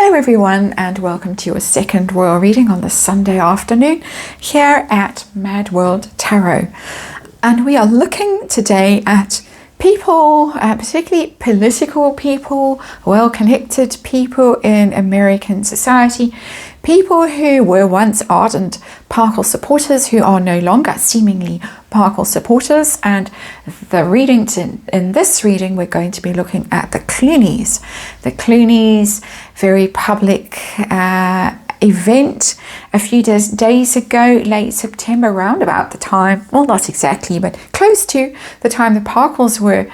Hello everyone, and welcome to your second royal reading on this Sunday afternoon here at Mad World Tarot. And we are looking today at people, particularly political people, well-connected people in American society, people who were once ardent Parkle supporters who are no longer seemingly Parkle supporters. And the reading in this reading, we're going to be looking at the Clooneys. The Clooneys, very public event a few days ago, late September, around about the time, well, not exactly, but close to the time the Parkles were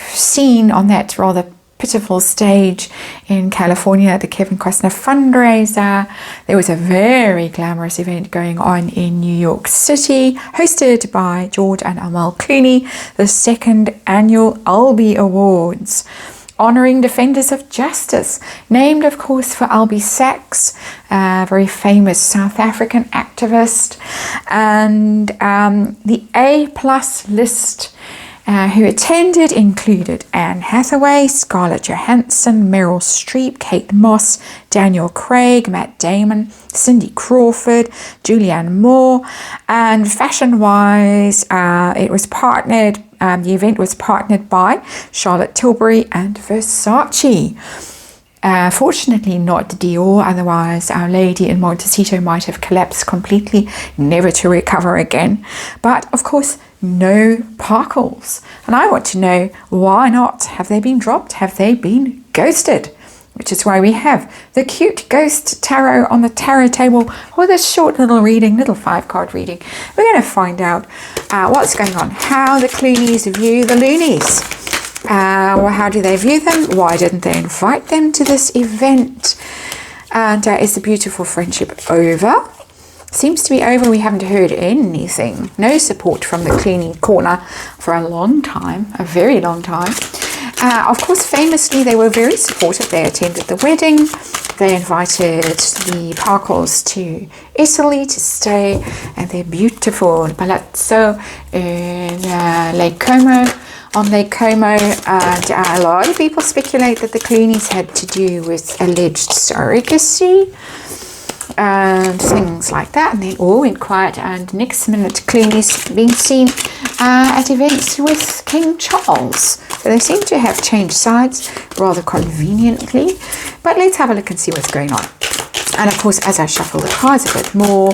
seen on that rather pitiful stage in California at the Kevin Costner fundraiser. There was a very glamorous event going on in New York City, hosted by George and Amal Clooney, the second annual Albee Awards, honouring defenders of justice, named of course for Albie Sachs, a very famous South African activist. And the A+ list who attended included Anne Hathaway, Scarlett Johansson, Meryl Streep, Kate Moss, Daniel Craig, Matt Damon, Cindy Crawford, Julianne Moore. And fashion-wise, it was partnered. The event was partnered by Charlotte Tilbury and Versace. Fortunately not Dior, otherwise Our Lady in Montecito might have collapsed completely, never to recover again. But of course, no Parkles. And I want to know, why not? Have they been dropped? Have they been ghosted? Which is why we have the cute ghost tarot on the tarot table for this short little reading, little 5-card reading. We're going to find out what's going on, how the Clooneys view the loonies. How do they view them? Why didn't they invite them to this event? And is the beautiful friendship over? Seems to be over. We haven't heard anything. No support from the Clooney corner for a long time, a very long time. Of course, famously, they were very supportive. They attended the wedding. They invited the Parkles to Italy to stay at their beautiful palazzo in Lake Como. On Lake Como, and a lot of people speculate that the Clooneys had to do with alleged surrogacy and things like that, and then all went quiet, and next minute Clooney's been seen at events with King Charles. So they seem to have changed sides rather conveniently. But let's have a look and see what's going on. And of course, as I shuffle the cards a bit more,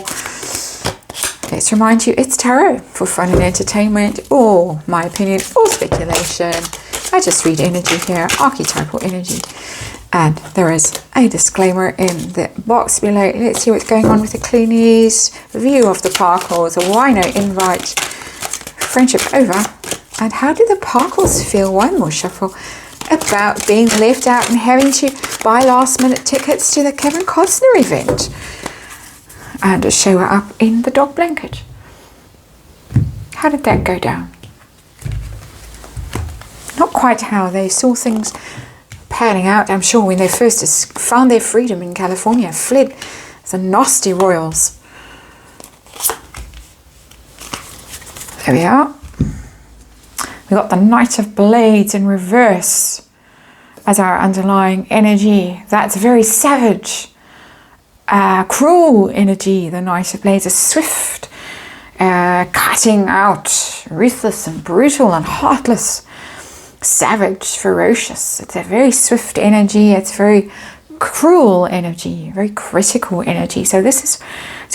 let's remind you, it's tarot for fun and entertainment, or my opinion, or speculation. I just read energy here, archetypal energy. And there is a disclaimer in the box below. Let's see what's going on with the Clooneys, view of the Parkles, why no invite, friendship over, and how do the Parkles feel, one more shuffle, about being left out and having to buy last minute tickets to the Kevin Costner event and show her up in the dog blanket. How did that go down? Not quite how they saw things panning out, I'm sure, when they first found their freedom in California, fled the nasty royals. There we are. We got the Knight of Blades in reverse as our underlying energy. That's very savage. Cruel energy. The Knight of Blades is swift, cutting out, ruthless and brutal and heartless, savage, ferocious. It's a very swift energy. It's very cruel energy, very critical energy. So it's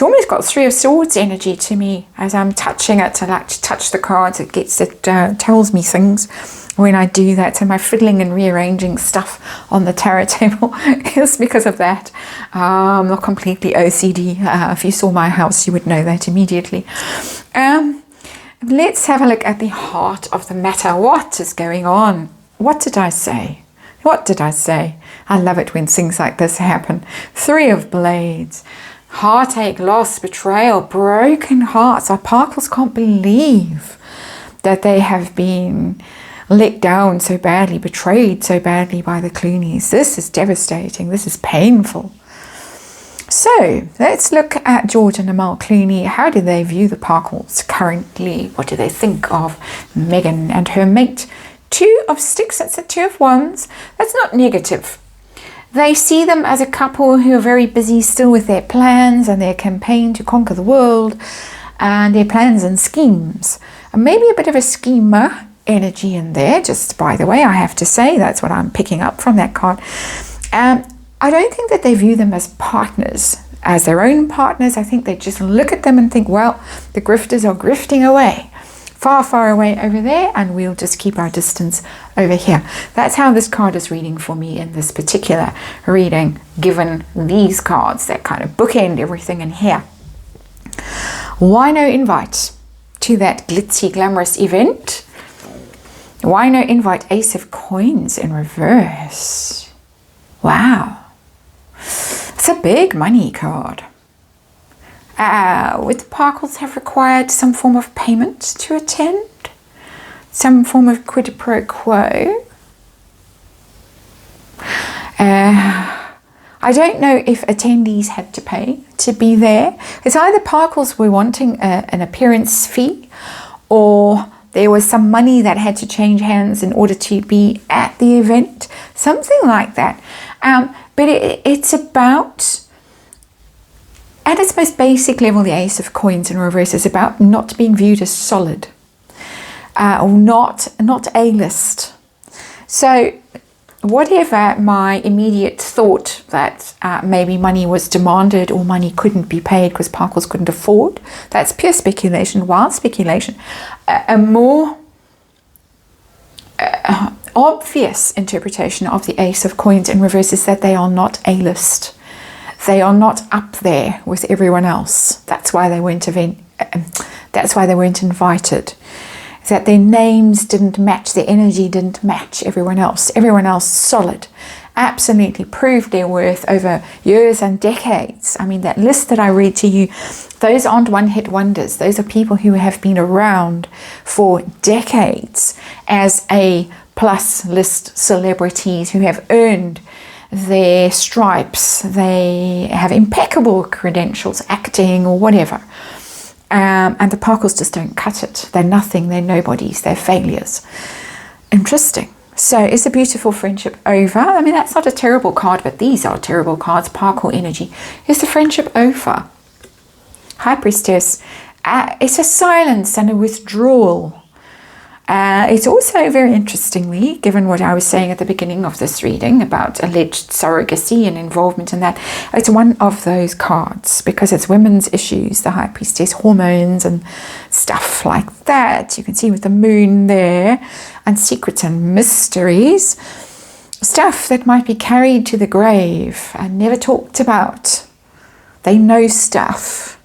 almost got 3 of Swords energy to me as I'm touching it. I like to touch the cards. It tells me things when I do that. So my fiddling and rearranging stuff on the tarot table is because of that. I'm not completely OCD. If you saw my house, you would know that immediately. Let's have a look at the heart of the matter. What is going on? What did I say? What did I say? I love it when things like this happen. 3 of Blades. Heartache, loss, betrayal, broken hearts. Our Parkles can't believe that they have been let down so badly, betrayed so badly by the Clooneys. This is devastating. This is painful. So let's look at George and Amal Clooney. How do they view the Parkles currently? What do they think of Meghan and her mate? 2 of Sticks, that's a 2 of Wands. That's not negative. They see them as a couple who are very busy still with their plans and their campaign to conquer the world and their plans and schemes. And maybe a bit of a schemer energy in there, just by the way, I have to say, that's what I'm picking up from that card. I don't think that they view them as partners, as their own partners. I think they just look at them and think, well, the grifters are grifting away, far, far away over there, and we'll just keep our distance over here. That's how this card is reading for me in this particular reading, given these cards that kind of bookend everything in here. Why no invite to that glitzy, glamorous event? Why no invite? Ace of Coins in reverse. Wow. It's a big money card. Would the Parkles have required some form of payment to attend? Some form of quid pro quo? I don't know if attendees had to pay to be there. It's either Parkles were wanting an appearance fee, or there was some money that had to change hands in order to be at the event. Something like that. But it's about, at its most basic level, the Ace of Coins in reverse is about not being viewed as solid, or not A-list. So whatever my immediate thought that maybe money was demanded or money couldn't be paid because Parkles couldn't afford, that's pure speculation, wild speculation. A more obvious interpretation of the Ace of Coins in reverse is that they are not A-list. They are not up there with everyone else. That's why they weren't invited. That their names didn't match, their energy didn't match everyone else. Everyone else solid, absolutely proved their worth over years and decades. I mean, that list that I read to you, those aren't one-hit wonders. Those are people who have been around for decades as A+ list celebrities who have earned their stripes. They have impeccable credentials, acting or whatever. And the Parkles just don't cut it. They're nothing, they're nobodies, they're failures. Interesting. So is a beautiful friendship over? I mean, that's not a terrible card, but these are terrible cards. Parkle energy. Is the friendship over? High Priestess. It's a silence and a withdrawal. It's also very interestingly, given what I was saying at the beginning of this reading about alleged surrogacy and involvement in that, it's one of those cards because it's women's issues, the High Priestess, hormones and stuff like that. You can see with the moon there, and secrets and mysteries, stuff that might be carried to the grave and never talked about. They know stuff,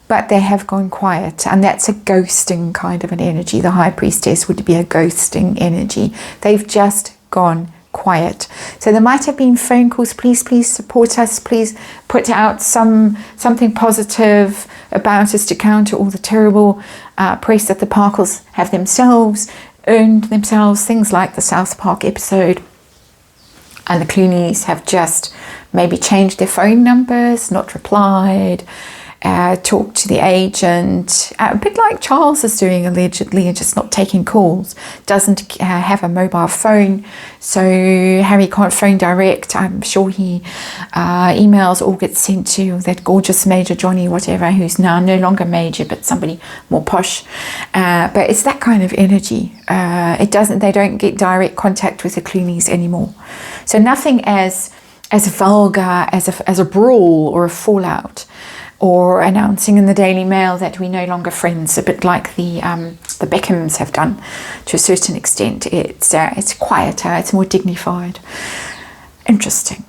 but they have gone quiet, and that's a ghosting kind of an energy. The High Priestess would be a ghosting energy. They've just gone quiet. So there might have been phone calls, please support us, please put out something positive about us to counter all the terrible press that the Parkles have themselves earned themselves, things like the South Park episode. And the Clooneys have just maybe changed their phone numbers, not replied, talk to the agent, a bit like Charles is doing allegedly, and just not taking calls, doesn't have a mobile phone, so Harry can't phone direct. I'm sure he emails all get sent to that gorgeous Major Johnny whatever, who's now no longer Major but somebody more posh, but it's that kind of energy. They don't get direct contact with the Clooneys anymore, so nothing as vulgar as a brawl or a fallout, or announcing in the Daily Mail that we're no longer friends, a bit like the Beckhams have done to a certain extent. It's quieter, it's more dignified. Interesting.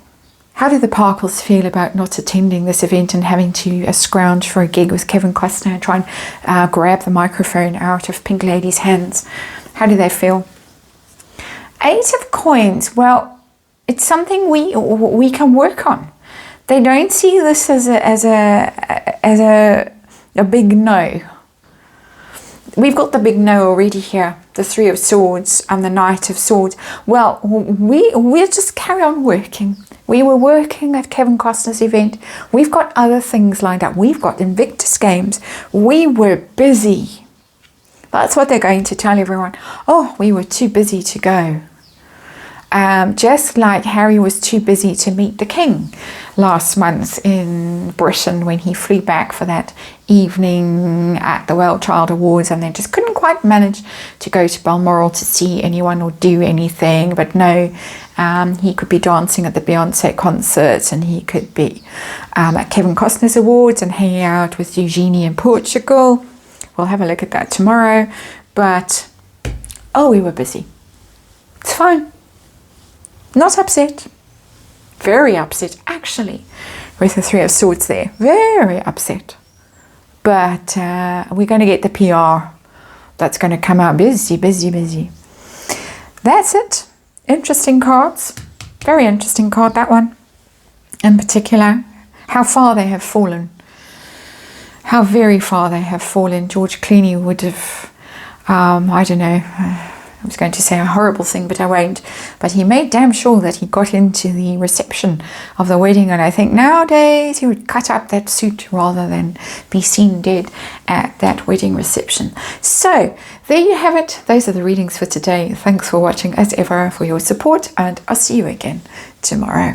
How do the Parkles feel about not attending this event and having to scrounge for a gig with Kevin Costner and try and grab the microphone out of Pink Lady's hands? How do they feel? Eight of Coins. Well, it's something we can work on. They don't see this as a big no. We've got the big no already here, the Three of Swords and the Knight of Swords. Well, we'll just carry on working. We were working at Kevin Costner's event. We've got other things lined up. We've got Invictus Games. We were busy. That's what they're going to tell everyone. Oh, we were too busy to go. just like Harry was too busy to meet the king last month in Britain when he flew back for that evening at the WorldTarot Awards, and then just couldn't quite manage to go to Balmoral to see anyone or do anything. But no, he could be dancing at the Beyonce concert, and he could be at Kevin Costner's awards and hanging out with Eugenie in Portugal. We'll have a look at that tomorrow. But oh, we were busy. It's fine. Not upset. Very upset, actually, with the Three of Swords there. Very upset. But we're going to get the PR that's going to come out. Busy, busy, busy. That's it. Interesting cards. Very interesting card, that one. In particular, how far they have fallen. How very far they have fallen. George Clooney would have, I don't know, I was going to say a horrible thing, but I won't. But he made damn sure that he got into the reception of the wedding. And I think nowadays he would cut up that suit rather than be seen dead at that wedding reception. So there you have it. Those are the readings for today. Thanks for watching as ever, for your support, and I'll see you again tomorrow.